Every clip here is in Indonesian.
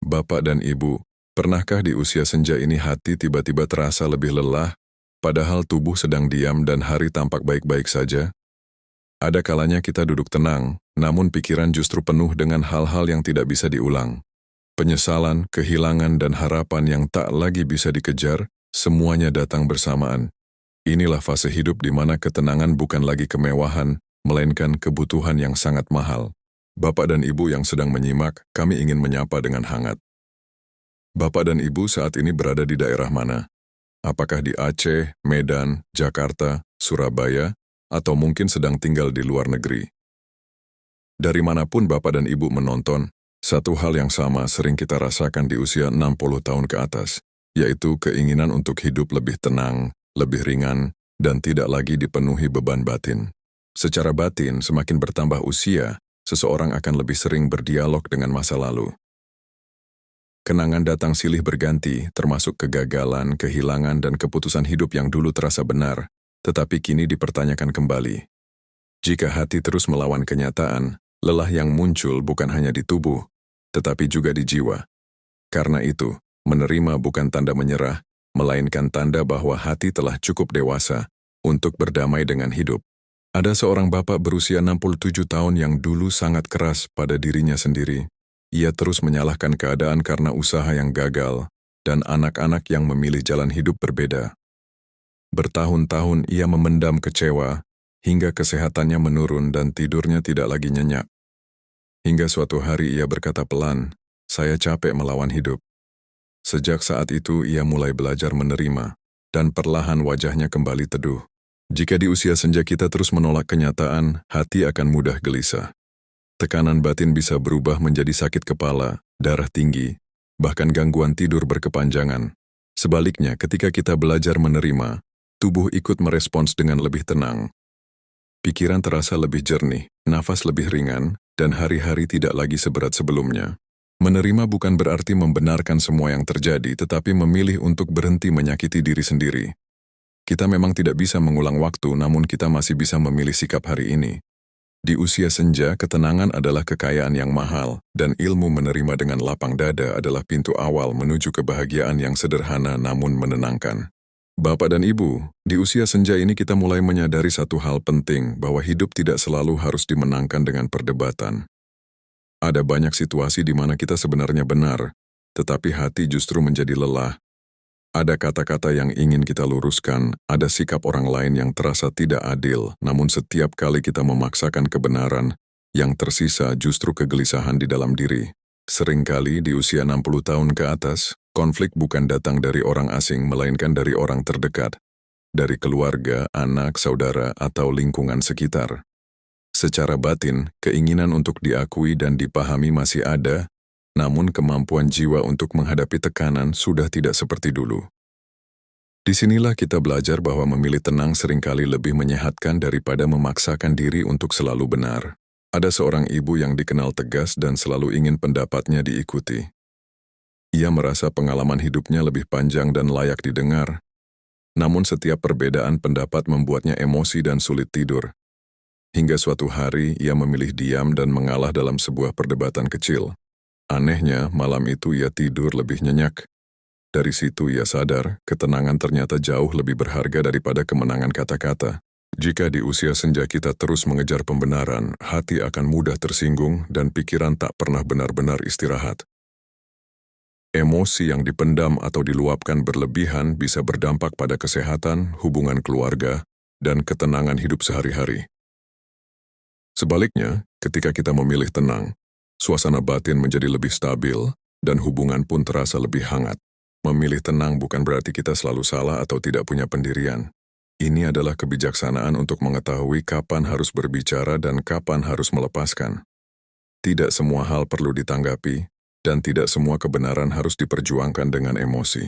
Bapak dan Ibu, pernahkah di usia senja ini hati tiba-tiba terasa lebih lelah, padahal tubuh sedang diam dan hari tampak baik-baik saja? Ada kalanya kita duduk tenang, namun pikiran justru penuh dengan hal-hal yang tidak bisa diulang. Penyesalan, kehilangan, dan harapan yang tak lagi bisa dikejar, semuanya datang bersamaan. Inilah fase hidup di mana ketenangan bukan lagi kemewahan, melainkan kebutuhan yang sangat mahal. Bapak dan Ibu yang sedang menyimak, kami ingin menyapa dengan hangat. Bapak dan Ibu saat ini berada di daerah mana? Apakah di Aceh, Medan, Jakarta, Surabaya, atau mungkin sedang tinggal di luar negeri? Dari manapun Bapak dan Ibu menonton, satu hal yang sama sering kita rasakan di usia 60 tahun ke atas, yaitu keinginan untuk hidup lebih tenang, lebih ringan, dan tidak lagi dipenuhi beban batin. Secara batin, semakin bertambah usia, seseorang akan lebih sering berdialog dengan masa lalu. Kenangan datang silih berganti, termasuk kegagalan, kehilangan, dan keputusan hidup yang dulu terasa benar, tetapi kini dipertanyakan kembali. Jika hati terus melawan kenyataan, lelah yang muncul bukan hanya di tubuh, tetapi juga di jiwa. Karena itu, menerima bukan tanda menyerah, melainkan tanda bahwa hati telah cukup dewasa untuk berdamai dengan hidup. Ada seorang bapak berusia 67 tahun yang dulu sangat keras pada dirinya sendiri. Ia terus menyalahkan keadaan karena usaha yang gagal, dan anak-anak yang memilih jalan hidup berbeda. Bertahun-tahun ia memendam kecewa, hingga kesehatannya menurun dan tidurnya tidak lagi nyenyak. Hingga suatu hari ia berkata pelan, "Saya capek melawan hidup." Sejak saat itu ia mulai belajar menerima, dan perlahan wajahnya kembali teduh. Jika di usia senja kita terus menolak kenyataan, hati akan mudah gelisah. Tekanan batin bisa berubah menjadi sakit kepala, darah tinggi, bahkan gangguan tidur berkepanjangan. Sebaliknya, ketika kita belajar menerima, tubuh ikut merespons dengan lebih tenang. Pikiran terasa lebih jernih, nafas lebih ringan, dan hari-hari tidak lagi seberat sebelumnya. Menerima bukan berarti membenarkan semua yang terjadi, tetapi memilih untuk berhenti menyakiti diri sendiri. Kita memang tidak bisa mengulang waktu, namun kita masih bisa memilih sikap hari ini. Di usia senja, ketenangan adalah kekayaan yang mahal, dan ilmu menerima dengan lapang dada adalah pintu awal menuju kebahagiaan yang sederhana namun menenangkan. Bapak dan Ibu, di usia senja ini kita mulai menyadari satu hal penting, bahwa hidup tidak selalu harus dimenangkan dengan perdebatan. Ada banyak situasi di mana kita sebenarnya benar, tetapi hati justru menjadi lelah. Ada kata-kata yang ingin kita luruskan, ada sikap orang lain yang terasa tidak adil, namun setiap kali kita memaksakan kebenaran, yang tersisa justru kegelisahan di dalam diri. Seringkali di usia 60 tahun ke atas, konflik bukan datang dari orang asing, melainkan dari orang terdekat, dari keluarga, anak, saudara, atau lingkungan sekitar. Secara batin, keinginan untuk diakui dan dipahami masih ada, namun kemampuan jiwa untuk menghadapi tekanan sudah tidak seperti dulu. Disinilah kita belajar bahwa memilih tenang seringkali lebih menyehatkan daripada memaksakan diri untuk selalu benar. Ada seorang ibu yang dikenal tegas dan selalu ingin pendapatnya diikuti. Ia merasa pengalaman hidupnya lebih panjang dan layak didengar. Namun setiap perbedaan pendapat membuatnya emosi dan sulit tidur. Hingga suatu hari ia memilih diam dan mengalah dalam sebuah perdebatan kecil. Anehnya, malam itu ia tidur lebih nyenyak. Dari situ ia sadar, ketenangan ternyata jauh lebih berharga daripada kemenangan kata-kata. Jika di usia senja kita terus mengejar pembenaran, hati akan mudah tersinggung dan pikiran tak pernah benar-benar istirahat. Emosi yang dipendam atau diluapkan berlebihan bisa berdampak pada kesehatan, hubungan keluarga, dan ketenangan hidup sehari-hari. Sebaliknya, ketika kita memilih tenang, suasana batin menjadi lebih stabil, dan hubungan pun terasa lebih hangat. Memilih tenang bukan berarti kita selalu salah atau tidak punya pendirian. Ini adalah kebijaksanaan untuk mengetahui kapan harus berbicara dan kapan harus melepaskan. Tidak semua hal perlu ditanggapi, dan tidak semua kebenaran harus diperjuangkan dengan emosi.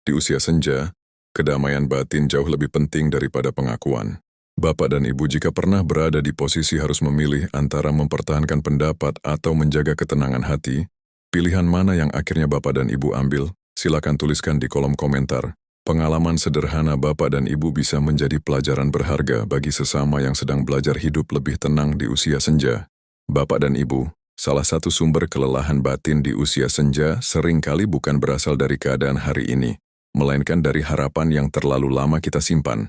Di usia senja, kedamaian batin jauh lebih penting daripada pengakuan. Bapak dan Ibu, jika pernah berada di posisi harus memilih antara mempertahankan pendapat atau menjaga ketenangan hati, pilihan mana yang akhirnya Bapak dan Ibu ambil? Silakan tuliskan di kolom komentar. Pengalaman sederhana Bapak dan Ibu bisa menjadi pelajaran berharga bagi sesama yang sedang belajar hidup lebih tenang di usia senja. Bapak dan Ibu, Salah satu sumber kelelahan batin di usia senja seringkali bukan berasal dari keadaan hari ini, melainkan dari harapan yang terlalu lama kita simpan.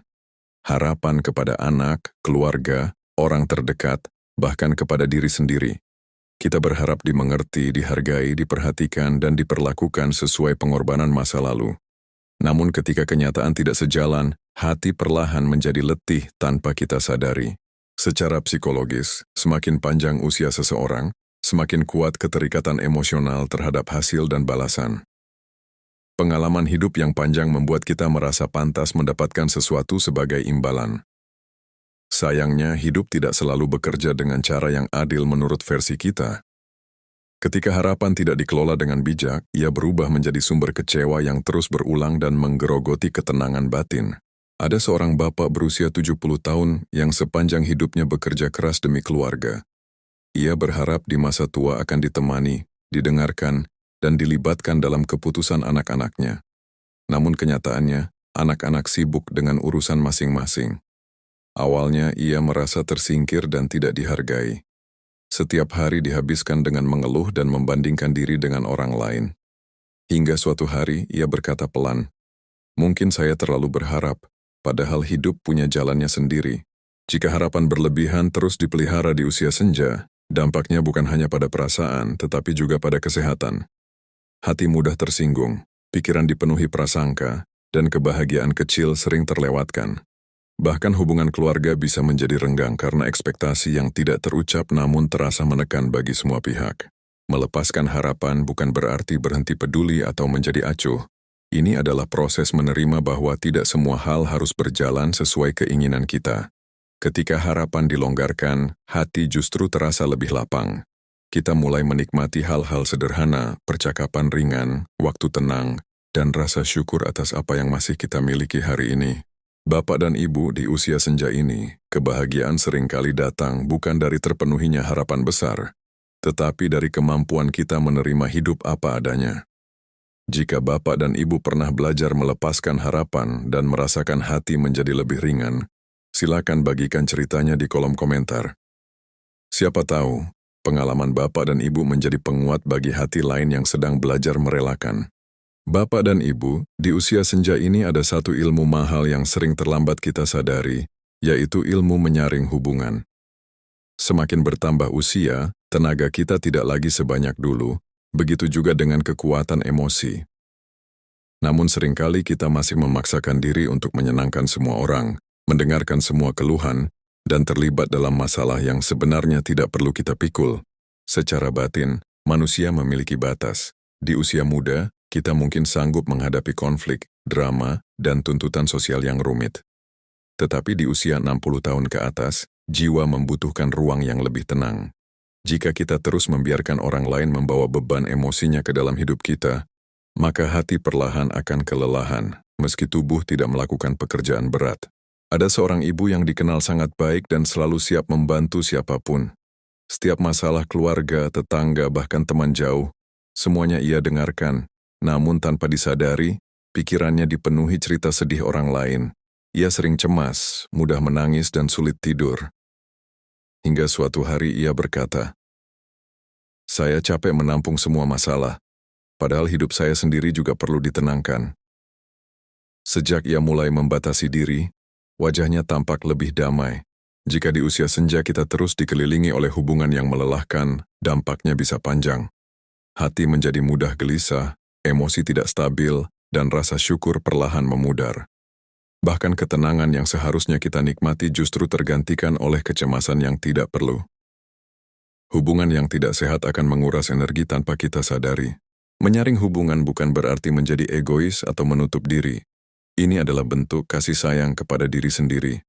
Harapan kepada anak, keluarga, orang terdekat, bahkan kepada diri sendiri. Kita berharap dimengerti, dihargai, diperhatikan, dan diperlakukan sesuai pengorbanan masa lalu. Namun ketika kenyataan tidak sejalan, hati perlahan menjadi letih tanpa kita sadari. Secara psikologis, semakin panjang usia seseorang, semakin kuat keterikatan emosional terhadap hasil dan balasan. Pengalaman hidup yang panjang membuat kita merasa pantas mendapatkan sesuatu sebagai imbalan. Sayangnya, hidup tidak selalu bekerja dengan cara yang adil menurut versi kita. Ketika harapan tidak dikelola dengan bijak, ia berubah menjadi sumber kecewa yang terus berulang dan menggerogoti ketenangan batin. Ada seorang bapak berusia 70 tahun yang sepanjang hidupnya bekerja keras demi keluarga. Ia berharap di masa tua akan ditemani, didengarkan, dan dilibatkan dalam keputusan anak-anaknya. Namun kenyataannya, anak-anak sibuk dengan urusan masing-masing. Awalnya ia merasa tersingkir dan tidak dihargai. Setiap hari dihabiskan dengan mengeluh dan membandingkan diri dengan orang lain. Hingga suatu hari ia berkata pelan, "Mungkin saya terlalu berharap, padahal hidup punya jalannya sendiri." Jika harapan berlebihan terus dipelihara di usia senja, dampaknya bukan hanya pada perasaan, tetapi juga pada kesehatan. Hati mudah tersinggung, pikiran dipenuhi prasangka, dan kebahagiaan kecil sering terlewatkan. Bahkan hubungan keluarga bisa menjadi renggang karena ekspektasi yang tidak terucap namun terasa menekan bagi semua pihak. Melepaskan harapan bukan berarti berhenti peduli atau menjadi acuh. Ini adalah proses menerima bahwa tidak semua hal harus berjalan sesuai keinginan kita. Ketika harapan dilonggarkan, hati justru terasa lebih lapang. Kita mulai menikmati hal-hal sederhana, percakapan ringan, waktu tenang, dan rasa syukur atas apa yang masih kita miliki hari ini. Bapak dan Ibu di usia senja ini, kebahagiaan seringkali datang bukan dari terpenuhinya harapan besar, tetapi dari kemampuan kita menerima hidup apa adanya. Jika Bapak dan Ibu pernah belajar melepaskan harapan dan merasakan hati menjadi lebih ringan, silakan bagikan ceritanya di kolom komentar. Siapa tahu, pengalaman Bapak dan Ibu menjadi penguat bagi hati lain yang sedang belajar merelakan. Bapak dan Ibu, di usia senja ini ada satu ilmu mahal yang sering terlambat kita sadari, yaitu ilmu menyaring hubungan. Semakin bertambah usia, tenaga kita tidak lagi sebanyak dulu, begitu juga dengan kekuatan emosi. Namun seringkali kita masih memaksakan diri untuk menyenangkan semua orang, mendengarkan semua keluhan, dan terlibat dalam masalah yang sebenarnya tidak perlu kita pikul. Secara batin, manusia memiliki batas. Di usia muda, kita mungkin sanggup menghadapi konflik, drama, dan tuntutan sosial yang rumit. Tetapi di usia 60 tahun ke atas, jiwa membutuhkan ruang yang lebih tenang. Jika kita terus membiarkan orang lain membawa beban emosinya ke dalam hidup kita, maka hati perlahan akan kelelahan, meski tubuh tidak melakukan pekerjaan berat. Ada seorang ibu yang dikenal sangat baik dan selalu siap membantu siapapun. Setiap masalah keluarga, tetangga, bahkan teman jauh, semuanya ia dengarkan. Namun tanpa disadari, pikirannya dipenuhi cerita sedih orang lain. Ia sering cemas, mudah menangis dan sulit tidur. Hingga suatu hari ia berkata, "Saya capek menampung semua masalah, padahal hidup saya sendiri juga perlu ditenangkan." Sejak ia mulai membatasi diri, wajahnya tampak lebih damai. Jika di usia senja kita terus dikelilingi oleh hubungan yang melelahkan, dampaknya bisa panjang. Hati menjadi mudah gelisah, emosi tidak stabil, dan rasa syukur perlahan memudar. Bahkan ketenangan yang seharusnya kita nikmati justru tergantikan oleh kecemasan yang tidak perlu. Hubungan yang tidak sehat akan menguras energi tanpa kita sadari. Menyaring hubungan bukan berarti menjadi egois atau menutup diri. Ini adalah bentuk kasih sayang kepada diri sendiri.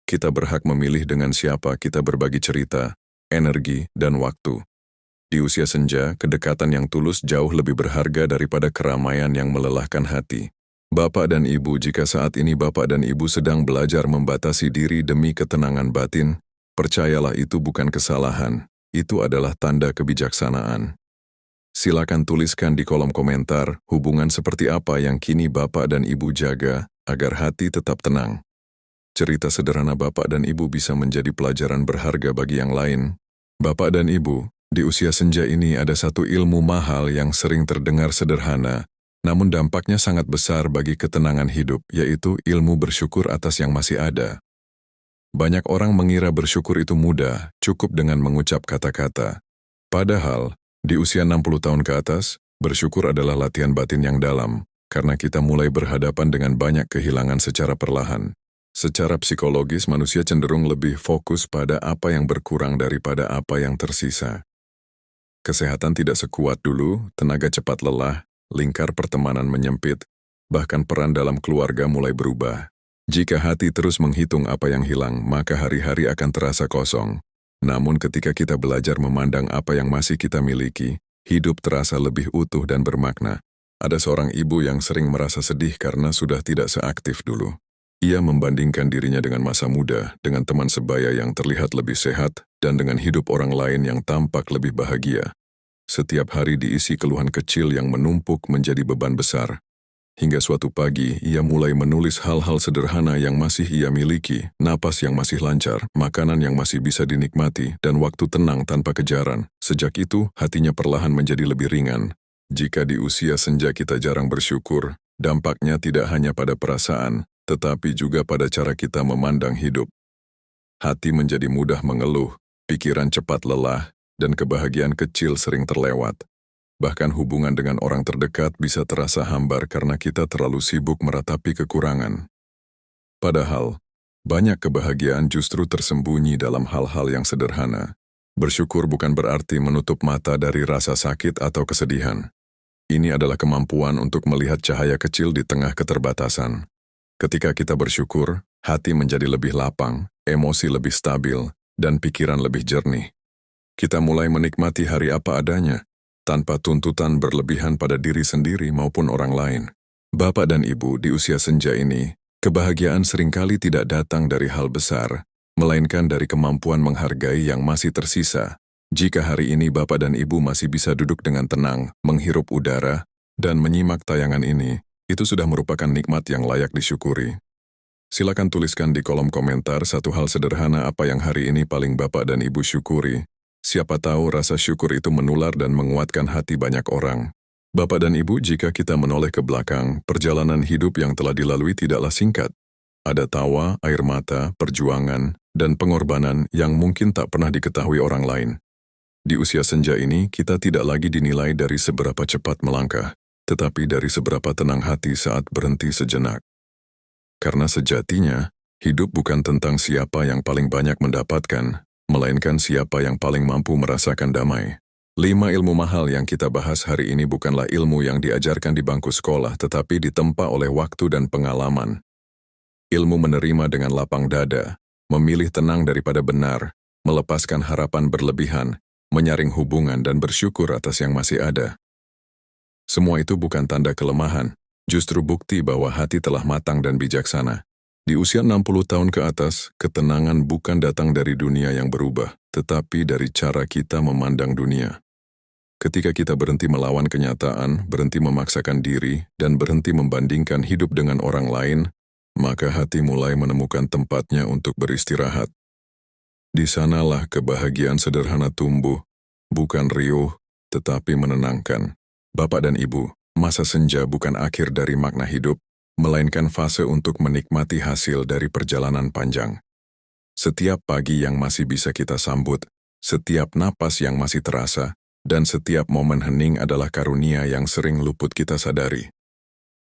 Kita berhak memilih dengan siapa kita berbagi cerita, energi, dan waktu. Di usia senja, kedekatan yang tulus jauh lebih berharga daripada keramaian yang melelahkan hati. Bapak dan Ibu, jika saat ini Bapak dan Ibu sedang belajar membatasi diri demi ketenangan batin, percayalah itu bukan kesalahan, itu adalah tanda kebijaksanaan. Silakan tuliskan di kolom komentar hubungan seperti apa yang kini Bapak dan Ibu jaga agar hati tetap tenang. Cerita sederhana Bapak dan Ibu bisa menjadi pelajaran berharga bagi yang lain. Bapak dan Ibu, Di usia senja ini ada satu ilmu mahal yang sering terdengar sederhana, namun dampaknya sangat besar bagi ketenangan hidup, yaitu ilmu bersyukur atas yang masih ada. Banyak orang mengira bersyukur itu mudah, cukup dengan mengucap kata-kata. Padahal, di usia 60 tahun ke atas, bersyukur adalah latihan batin yang dalam, karena kita mulai berhadapan dengan banyak kehilangan secara perlahan. Secara psikologis, manusia cenderung lebih fokus pada apa yang berkurang daripada apa yang tersisa. Kesehatan tidak sekuat dulu, tenaga cepat lelah, lingkar pertemanan menyempit, bahkan peran dalam keluarga mulai berubah. Jika hati terus menghitung apa yang hilang, maka hari-hari akan terasa kosong. Namun ketika kita belajar memandang apa yang masih kita miliki, hidup terasa lebih utuh dan bermakna. Ada seorang ibu yang sering merasa sedih karena sudah tidak seaktif dulu. Ia membandingkan dirinya dengan masa muda, dengan teman sebaya yang terlihat lebih sehat, dan dengan hidup orang lain yang tampak lebih bahagia. Setiap hari diisi keluhan kecil yang menumpuk menjadi beban besar. Hingga suatu pagi, ia mulai menulis hal-hal sederhana yang masih ia miliki, napas yang masih lancar, makanan yang masih bisa dinikmati, dan waktu tenang tanpa kejaran. Sejak itu, hatinya perlahan menjadi lebih ringan. Jika di usia senja kita jarang bersyukur, dampaknya tidak hanya pada perasaan, tetapi juga pada cara kita memandang hidup. Hati menjadi mudah mengeluh, pikiran cepat lelah, dan kebahagiaan kecil sering terlewat. Bahkan hubungan dengan orang terdekat bisa terasa hambar karena kita terlalu sibuk meratapi kekurangan. Padahal, banyak kebahagiaan justru tersembunyi dalam hal-hal yang sederhana. Bersyukur bukan berarti menutup mata dari rasa sakit atau kesedihan. Ini adalah kemampuan untuk melihat cahaya kecil di tengah keterbatasan. Ketika kita bersyukur, hati menjadi lebih lapang, emosi lebih stabil, dan pikiran lebih jernih. Kita mulai menikmati hari apa adanya, tanpa tuntutan berlebihan pada diri sendiri maupun orang lain. Bapak dan Ibu, di usia senja ini, kebahagiaan seringkali tidak datang dari hal besar, melainkan dari kemampuan menghargai yang masih tersisa. Jika hari ini Bapak dan Ibu masih bisa duduk dengan tenang, menghirup udara, dan menyimak tayangan ini, itu sudah merupakan nikmat yang layak disyukuri. Silakan tuliskan di kolom komentar satu hal sederhana apa yang hari ini paling Bapak dan Ibu syukuri. Siapa tahu rasa syukur itu menular dan menguatkan hati banyak orang. Bapak dan Ibu, jika kita menoleh ke belakang, perjalanan hidup yang telah dilalui tidaklah singkat. Ada tawa, air mata, perjuangan, dan pengorbanan yang mungkin tak pernah diketahui orang lain. Di usia senja ini, kita tidak lagi dinilai dari seberapa cepat melangkah, tetapi dari seberapa tenang hati saat berhenti sejenak. Karena sejatinya, hidup bukan tentang siapa yang paling banyak mendapatkan, melainkan siapa yang paling mampu merasakan damai. 5 ilmu mahal yang kita bahas hari ini bukanlah ilmu yang diajarkan di bangku sekolah, tetapi ditempa oleh waktu dan pengalaman. Ilmu menerima dengan lapang dada, memilih tenang daripada benar, melepaskan harapan berlebihan, menyaring hubungan dan bersyukur atas yang masih ada. Semua itu bukan tanda kelemahan, justru bukti bahwa hati telah matang dan bijaksana. Di usia 60 tahun ke atas, ketenangan bukan datang dari dunia yang berubah, tetapi dari cara kita memandang dunia. Ketika kita berhenti melawan kenyataan, berhenti memaksakan diri, dan berhenti membandingkan hidup dengan orang lain, maka hati mulai menemukan tempatnya untuk beristirahat. Di sanalah kebahagiaan sederhana tumbuh, bukan riuh, tetapi menenangkan. Bapak dan Ibu, masa senja bukan akhir dari makna hidup, melainkan fase untuk menikmati hasil dari perjalanan panjang. Setiap pagi yang masih bisa kita sambut, setiap napas yang masih terasa, dan setiap momen hening adalah karunia yang sering luput kita sadari.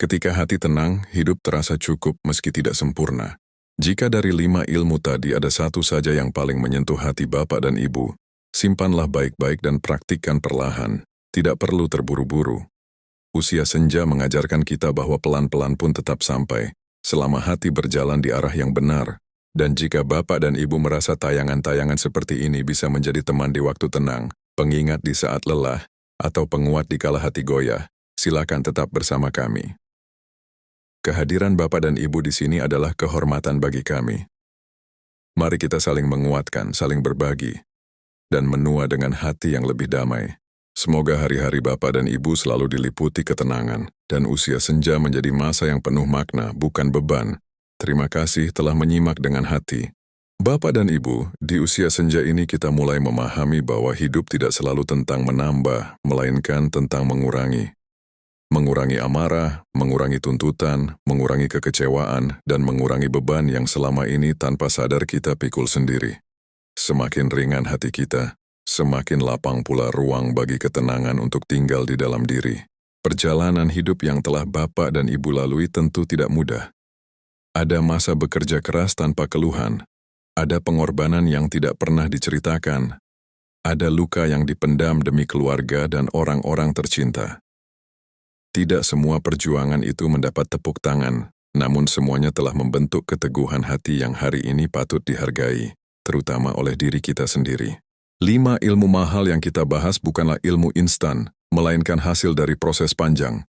Ketika hati tenang, hidup terasa cukup meski tidak sempurna. Jika dari 5 ilmu tadi ada satu saja yang paling menyentuh hati Bapak dan Ibu, simpanlah baik-baik dan praktikkan perlahan, tidak perlu terburu-buru. Usia senja mengajarkan kita bahwa pelan-pelan pun tetap sampai, selama hati berjalan di arah yang benar. Dan jika Bapak dan Ibu merasa tayangan-tayangan seperti ini bisa menjadi teman di waktu tenang, pengingat di saat lelah, atau penguat di kala hati goyah, silakan tetap bersama kami. Kehadiran Bapak dan Ibu di sini adalah kehormatan bagi kami. Mari kita saling menguatkan, saling berbagi, dan menua dengan hati yang lebih damai. Semoga hari-hari Bapak dan Ibu selalu diliputi ketenangan, dan usia senja menjadi masa yang penuh makna, bukan beban. Terima kasih telah menyimak dengan hati. Bapak dan Ibu, di usia senja ini kita mulai memahami bahwa hidup tidak selalu tentang menambah, melainkan tentang mengurangi. Mengurangi amarah, mengurangi tuntutan, mengurangi kekecewaan, dan mengurangi beban yang selama ini tanpa sadar kita pikul sendiri. Semakin ringan hati kita, semakin lapang pula ruang bagi ketenangan untuk tinggal di dalam diri. Perjalanan hidup yang telah Bapak dan Ibu lalui tentu tidak mudah. Ada masa bekerja keras tanpa keluhan, ada pengorbanan yang tidak pernah diceritakan, ada luka yang dipendam demi keluarga dan orang-orang tercinta. Tidak semua perjuangan itu mendapat tepuk tangan, namun semuanya telah membentuk keteguhan hati yang hari ini patut dihargai, terutama oleh diri kita sendiri. 5 ilmu mahal yang kita bahas bukanlah ilmu instan, melainkan hasil dari proses panjang.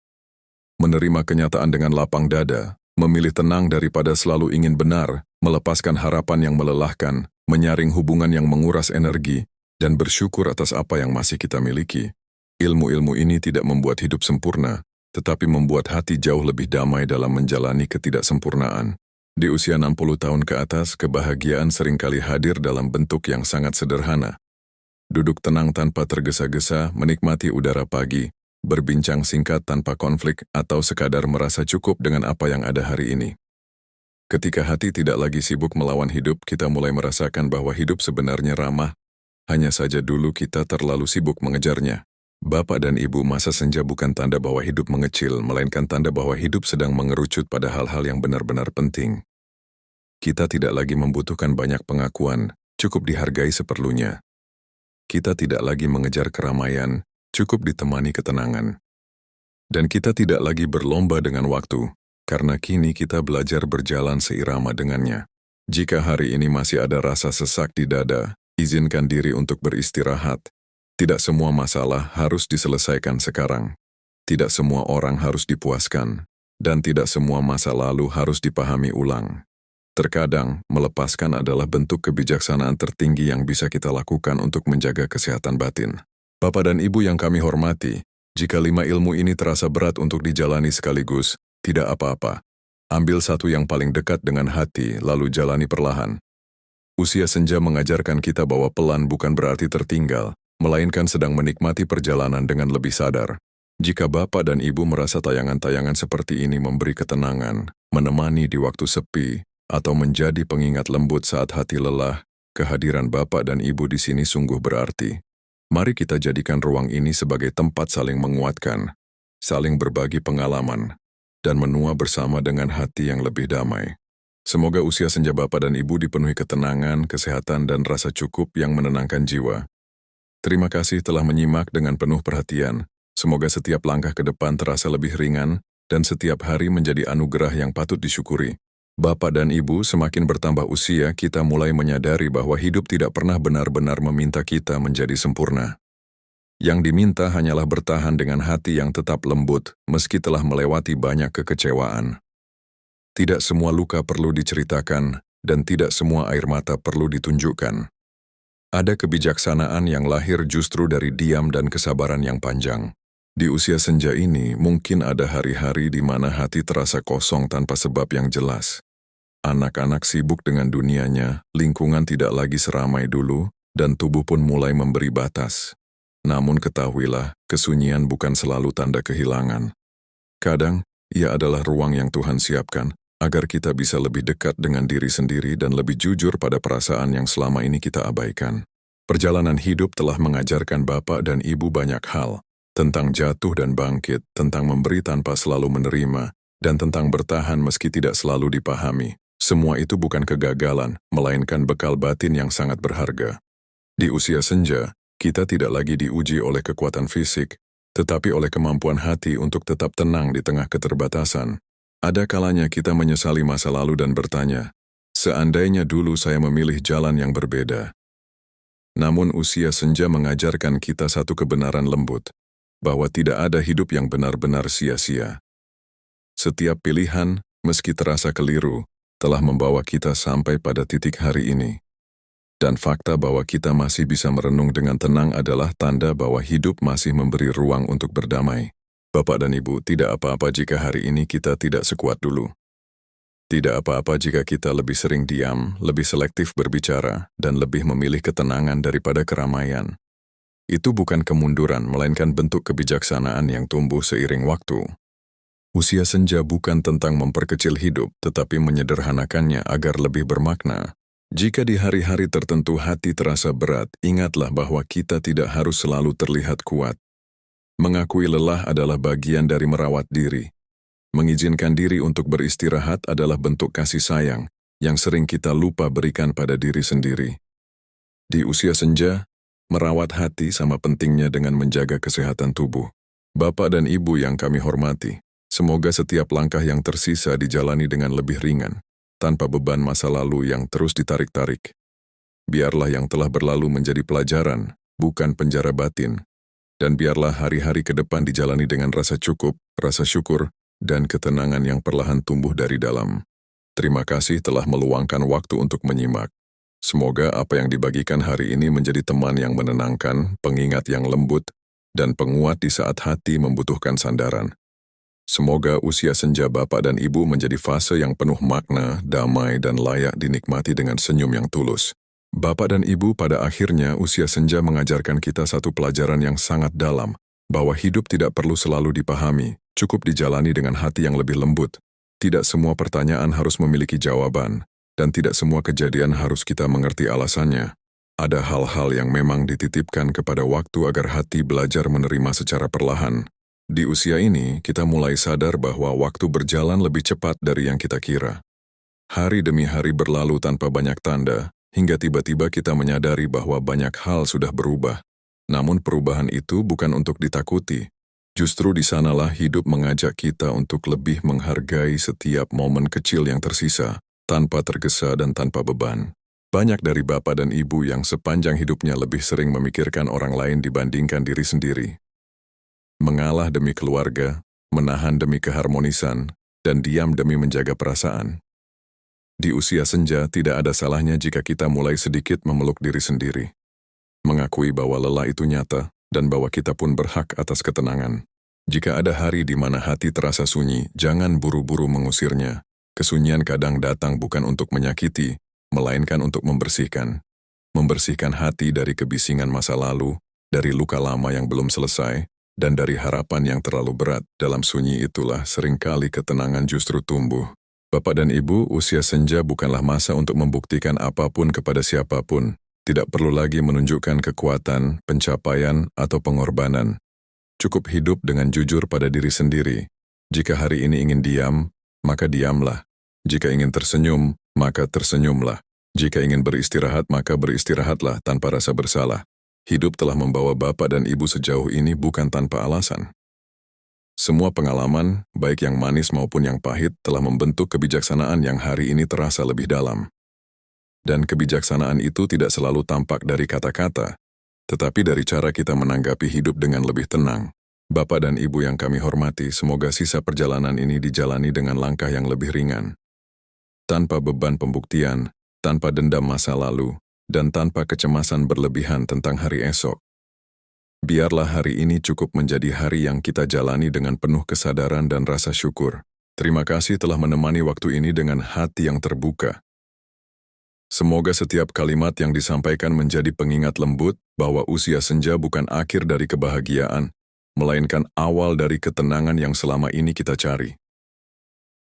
Menerima kenyataan dengan lapang dada, memilih tenang daripada selalu ingin benar, melepaskan harapan yang melelahkan, menyaring hubungan yang menguras energi, dan bersyukur atas apa yang masih kita miliki. Ilmu-ilmu ini tidak membuat hidup sempurna, tetapi membuat hati jauh lebih damai dalam menjalani ketidaksempurnaan. Di usia 60 tahun ke atas, kebahagiaan seringkali hadir dalam bentuk yang sangat sederhana. Duduk tenang tanpa tergesa-gesa, menikmati udara pagi, berbincang singkat tanpa konflik, atau sekadar merasa cukup dengan apa yang ada hari ini. Ketika hati tidak lagi sibuk melawan hidup, kita mulai merasakan bahwa hidup sebenarnya ramah, hanya saja dulu kita terlalu sibuk mengejarnya. Bapak dan Ibu, masa senja bukan tanda bahwa hidup mengecil, melainkan tanda bahwa hidup sedang mengerucut pada hal-hal yang benar-benar penting. Kita tidak lagi membutuhkan banyak pengakuan, cukup dihargai seperlunya. Kita tidak lagi mengejar keramaian, cukup ditemani ketenangan. Dan kita tidak lagi berlomba dengan waktu, karena kini kita belajar berjalan seirama dengannya. Jika hari ini masih ada rasa sesak di dada, izinkan diri untuk beristirahat. Tidak semua masalah harus diselesaikan sekarang. Tidak semua orang harus dipuaskan, dan tidak semua masa lalu harus dipahami ulang. Terkadang, melepaskan adalah bentuk kebijaksanaan tertinggi yang bisa kita lakukan untuk menjaga kesehatan batin. Bapak dan Ibu yang kami hormati, jika 5 ilmu ini terasa berat untuk dijalani sekaligus, tidak apa-apa. Ambil satu yang paling dekat dengan hati, lalu jalani perlahan. Usia senja mengajarkan kita bahwa pelan bukan berarti tertinggal, melainkan sedang menikmati perjalanan dengan lebih sadar. Jika Bapak dan Ibu merasa tayangan-tayangan seperti ini memberi ketenangan, menemani di waktu sepi, atau menjadi pengingat lembut saat hati lelah, kehadiran Bapak dan Ibu di sini sungguh berarti. Mari kita jadikan ruang ini sebagai tempat saling menguatkan, saling berbagi pengalaman, dan menua bersama dengan hati yang lebih damai. Semoga usia senja Bapak dan Ibu dipenuhi ketenangan, kesehatan, dan rasa cukup yang menenangkan jiwa. Terima kasih telah menyimak dengan penuh perhatian. Semoga setiap langkah ke depan terasa lebih ringan, dan setiap hari menjadi anugerah yang patut disyukuri. Bapak dan Ibu, semakin bertambah usia, kita mulai menyadari bahwa hidup tidak pernah benar-benar meminta kita menjadi sempurna. Yang diminta hanyalah bertahan dengan hati yang tetap lembut, meski telah melewati banyak kekecewaan. Tidak semua luka perlu diceritakan, dan tidak semua air mata perlu ditunjukkan. Ada kebijaksanaan yang lahir justru dari diam dan kesabaran yang panjang. Di usia senja ini, mungkin ada hari-hari di mana hati terasa kosong tanpa sebab yang jelas. Anak-anak sibuk dengan dunianya, lingkungan tidak lagi seramai dulu, dan tubuh pun mulai memberi batas. Namun ketahuilah, kesunyian bukan selalu tanda kehilangan. Kadang, ia adalah ruang yang Tuhan siapkan, agar kita bisa lebih dekat dengan diri sendiri dan lebih jujur pada perasaan yang selama ini kita abaikan. Perjalanan hidup telah mengajarkan Bapak dan Ibu banyak hal, tentang jatuh dan bangkit, tentang memberi tanpa selalu menerima, dan tentang bertahan meski tidak selalu dipahami. Semua itu bukan kegagalan, melainkan bekal batin yang sangat berharga. Di usia senja, kita tidak lagi diuji oleh kekuatan fisik, tetapi oleh kemampuan hati untuk tetap tenang di tengah keterbatasan. Ada kalanya kita menyesali masa lalu dan bertanya, seandainya dulu saya memilih jalan yang berbeda. Namun usia senja mengajarkan kita satu kebenaran lembut, bahwa tidak ada hidup yang benar-benar sia-sia. Setiap pilihan, meski terasa keliru, telah membawa kita sampai pada titik hari ini. Dan fakta bahwa kita masih bisa merenung dengan tenang adalah tanda bahwa hidup masih memberi ruang untuk berdamai. Bapak dan Ibu, tidak apa-apa jika hari ini kita tidak sekuat dulu. Tidak apa-apa jika kita lebih sering diam, lebih selektif berbicara, dan lebih memilih ketenangan daripada keramaian. Itu bukan kemunduran, melainkan bentuk kebijaksanaan yang tumbuh seiring waktu. Usia senja bukan tentang memperkecil hidup, tetapi menyederhanakannya agar lebih bermakna. Jika di hari-hari tertentu hati terasa berat, ingatlah bahwa kita tidak harus selalu terlihat kuat. Mengakui lelah adalah bagian dari merawat diri. Mengizinkan diri untuk beristirahat adalah bentuk kasih sayang yang sering kita lupa berikan pada diri sendiri. Di usia senja, merawat hati sama pentingnya dengan menjaga kesehatan tubuh. Bapak dan Ibu yang kami hormati, semoga setiap langkah yang tersisa dijalani dengan lebih ringan, tanpa beban masa lalu yang terus ditarik-tarik. Biarlah yang telah berlalu menjadi pelajaran, bukan penjara batin. Dan biarlah hari-hari ke depan dijalani dengan rasa cukup, rasa syukur, dan ketenangan yang perlahan tumbuh dari dalam. Terima kasih telah meluangkan waktu untuk menyimak. Semoga apa yang dibagikan hari ini menjadi teman yang menenangkan, pengingat yang lembut, dan penguat di saat hati membutuhkan sandaran. Semoga usia senja Bapak dan Ibu menjadi fase yang penuh makna, damai, dan layak dinikmati dengan senyum yang tulus. Bapak dan Ibu, pada akhirnya usia senja mengajarkan kita satu pelajaran yang sangat dalam, bahwa hidup tidak perlu selalu dipahami, cukup dijalani dengan hati yang lebih lembut. Tidak semua pertanyaan harus memiliki jawaban, dan tidak semua kejadian harus kita mengerti alasannya. Ada hal-hal yang memang dititipkan kepada waktu agar hati belajar menerima secara perlahan. Di usia ini, kita mulai sadar bahwa waktu berjalan lebih cepat dari yang kita kira. Hari demi hari berlalu tanpa banyak tanda, hingga tiba-tiba kita menyadari bahwa banyak hal sudah berubah. Namun perubahan itu bukan untuk ditakuti. Justru di sanalah hidup mengajak kita untuk lebih menghargai setiap momen kecil yang tersisa, tanpa tergesa dan tanpa beban. Banyak dari Bapak dan Ibu yang sepanjang hidupnya lebih sering memikirkan orang lain dibandingkan diri sendiri. Mengalah demi keluarga, menahan demi keharmonisan, dan diam demi menjaga perasaan. Di usia senja, tidak ada salahnya jika kita mulai sedikit memeluk diri sendiri. Mengakui bahwa lelah itu nyata, dan bahwa kita pun berhak atas ketenangan. Jika ada hari di mana hati terasa sunyi, jangan buru-buru mengusirnya. Kesunyian kadang datang bukan untuk menyakiti, melainkan untuk membersihkan. Membersihkan hati dari kebisingan masa lalu, dari luka lama yang belum selesai, dan dari harapan yang terlalu berat. Dalam sunyi itulah seringkali ketenangan justru tumbuh. Bapak dan Ibu, usia senja bukanlah masa untuk membuktikan apapun kepada siapapun. Tidak perlu lagi menunjukkan kekuatan, pencapaian, atau pengorbanan. Cukup hidup dengan jujur pada diri sendiri. Jika hari ini ingin diam, maka diamlah. Jika ingin tersenyum, maka tersenyumlah. Jika ingin beristirahat, maka beristirahatlah tanpa rasa bersalah. Hidup telah membawa Bapak dan Ibu sejauh ini bukan tanpa alasan. Semua pengalaman, baik yang manis maupun yang pahit, telah membentuk kebijaksanaan yang hari ini terasa lebih dalam. Dan kebijaksanaan itu tidak selalu tampak dari kata-kata, tetapi dari cara kita menanggapi hidup dengan lebih tenang. Bapak dan Ibu yang kami hormati, semoga sisa perjalanan ini dijalani dengan langkah yang lebih ringan. Tanpa beban pembuktian, tanpa dendam masa lalu, dan tanpa kecemasan berlebihan tentang hari esok. Biarlah hari ini cukup menjadi hari yang kita jalani dengan penuh kesadaran dan rasa syukur. Terima kasih telah menemani waktu ini dengan hati yang terbuka. Semoga setiap kalimat yang disampaikan menjadi pengingat lembut bahwa usia senja bukan akhir dari kebahagiaan, melainkan awal dari ketenangan yang selama ini kita cari.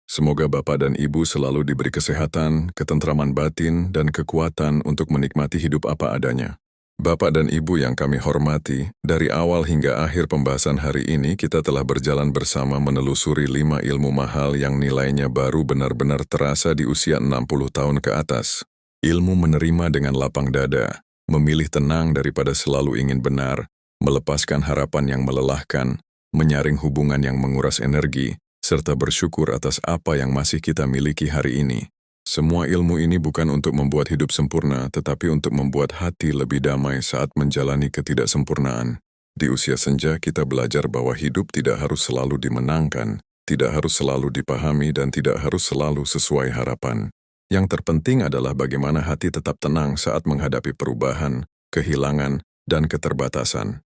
Semoga Bapak dan Ibu selalu diberi kesehatan, ketentraman batin, dan kekuatan untuk menikmati hidup apa adanya. Bapak dan Ibu yang kami hormati, dari awal hingga akhir pembahasan hari ini kita telah berjalan bersama menelusuri 5 ilmu mahal yang nilainya baru benar-benar terasa di usia 60 tahun ke atas. Ilmu menerima dengan lapang dada, memilih tenang daripada selalu ingin benar, melepaskan harapan yang melelahkan, menyaring hubungan yang menguras energi, serta bersyukur atas apa yang masih kita miliki hari ini. Semua ilmu ini bukan untuk membuat hidup sempurna, tetapi untuk membuat hati lebih damai saat menjalani ketidaksempurnaan. Di usia senja kita belajar bahwa hidup tidak harus selalu dimenangkan, tidak harus selalu dipahami, dan tidak harus selalu sesuai harapan. Yang terpenting adalah bagaimana hati tetap tenang saat menghadapi perubahan, kehilangan, dan keterbatasan.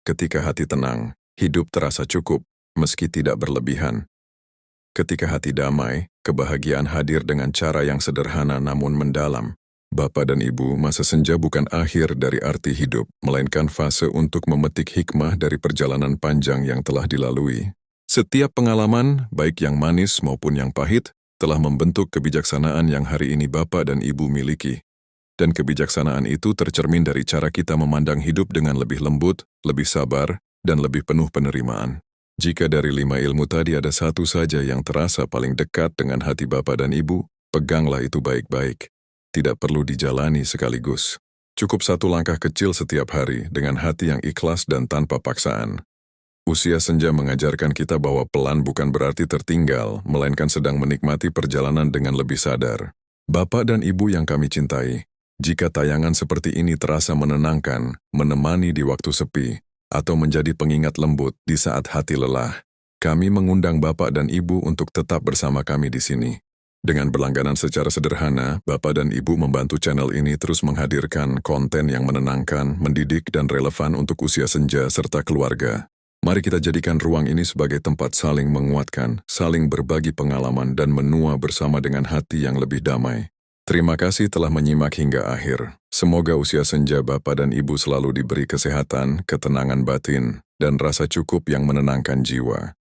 Ketika hati tenang, hidup terasa cukup, meski tidak berlebihan. Ketika hati damai, kebahagiaan hadir dengan cara yang sederhana namun mendalam. Bapak dan Ibu, masa senja bukan akhir dari arti hidup, melainkan fase untuk memetik hikmah dari perjalanan panjang yang telah dilalui. Setiap pengalaman, baik yang manis maupun yang pahit, telah membentuk kebijaksanaan yang hari ini Bapak dan Ibu miliki. Dan kebijaksanaan itu tercermin dari cara kita memandang hidup dengan lebih lembut, lebih sabar, dan lebih penuh penerimaan. Jika dari 5 ilmu tadi ada satu saja yang terasa paling dekat dengan hati Bapak dan Ibu, peganglah itu baik-baik. Tidak perlu dijalani sekaligus. Cukup satu langkah kecil setiap hari dengan hati yang ikhlas dan tanpa paksaan. Usia senja mengajarkan kita bahwa pelan bukan berarti tertinggal, melainkan sedang menikmati perjalanan dengan lebih sadar. Bapak dan Ibu yang kami cintai, jika tayangan seperti ini terasa menenangkan, menemani di waktu sepi, atau menjadi pengingat lembut di saat hati lelah, kami mengundang Bapak dan Ibu untuk tetap bersama kami di sini. Dengan berlangganan secara sederhana, Bapak dan Ibu membantu channel ini terus menghadirkan konten yang menenangkan, mendidik, dan relevan untuk usia senja serta keluarga. Mari kita jadikan ruang ini sebagai tempat saling menguatkan, saling berbagi pengalaman, dan menua bersama dengan hati yang lebih damai. Terima kasih telah menyimak hingga akhir. Semoga usia senja Bapak dan Ibu selalu diberi kesehatan, ketenangan batin, dan rasa cukup yang menenangkan jiwa.